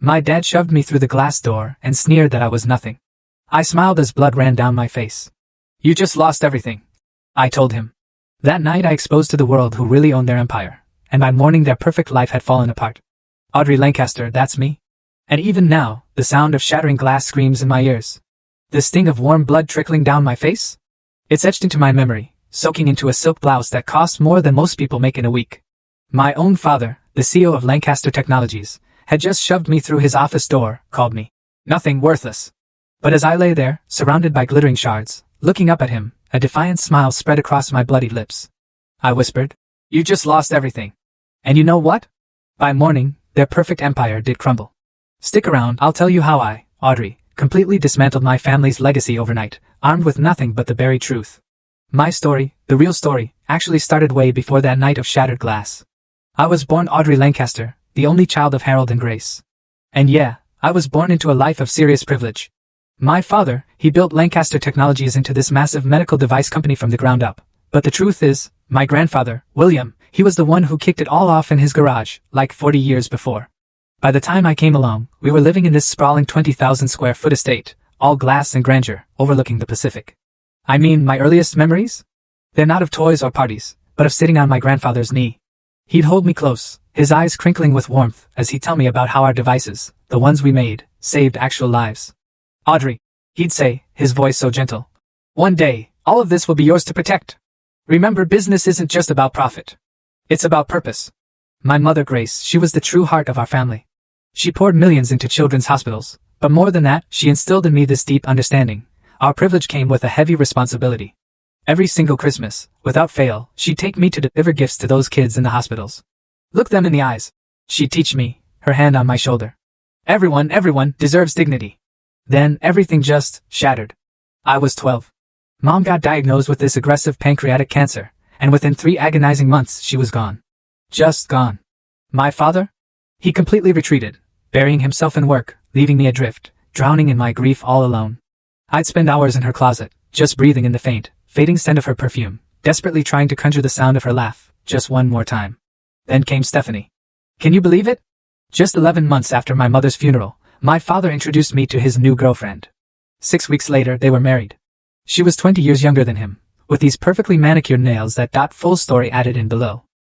My dad shoved me through the glass door and sneered that I was nothing. I smiled as blood ran down my face. "You just lost everything," I told him. That night I exposed to the world who really owned their empire, and by morning their perfect life had fallen apart. Audrey Lancaster, that's me. And even now, the sound of shattering glass screams in my ears. The sting of warm blood trickling down my face? It's etched into my memory, soaking into a silk blouse that cost more than most people make in a week. My own father, the CEO of Lancaster Technologies, had just shoved me through his office door, called me nothing, worthless. But as I lay there, surrounded by glittering shards, looking up at him, a defiant smile spread across my bloody lips. I whispered, "You just lost everything. And you know what? By morning, their perfect empire did crumble. Stick around, I'll tell you how I, Audrey, completely dismantled my family's legacy overnight, armed with nothing but the buried truth." My story, the real story, actually started way before that night of shattered glass. I was born Audrey Lancaster, the only child of Harold and Grace. And yeah, I was born into a life of serious privilege. My father, he built Lancaster Technologies into this massive medical device company from the ground up. But the truth is, my grandfather, William, he was the one who kicked it all off in his garage, like 40 years before. By the time I came along, we were living in this sprawling 20,000 square foot estate, all glass and grandeur, overlooking the Pacific. I mean, my earliest memories? They're not of toys or parties, but of sitting on my grandfather's knee. He'd hold me close, his eyes crinkling with warmth as he'd tell me about how our devices, the ones we made, saved actual lives. "Audrey," he'd say, his voice so gentle, "one day, all of this will be yours to protect. Remember, business isn't just about profit. It's about purpose." My mother, Grace, she was the true heart of our family. She poured millions into children's hospitals, but more than that, she instilled in me this deep understanding. Our privilege came with a heavy responsibility. Every single Christmas, without fail, she'd take me to deliver gifts to those kids in the hospitals. Look them in the eyes, she'd teach me, her hand on my shoulder. Everyone deserves dignity. Then everything just shattered. I was 12. Mom got diagnosed with this aggressive pancreatic cancer, and within 3 agonizing months she was gone. Just gone. My father? He completely retreated, burying himself in work, leaving me adrift, drowning in my grief all alone. I'd spend hours in her closet, just breathing in the faint, fading scent of her perfume, desperately trying to conjure the sound of her laugh, just one more time. Then came Stephanie. Can you believe it? Just 11 months after my mother's funeral, my father introduced me to his new girlfriend. 6 weeks later, they were married. She was 20 years younger than him, with these perfectly manicured nails that dot full story added in below.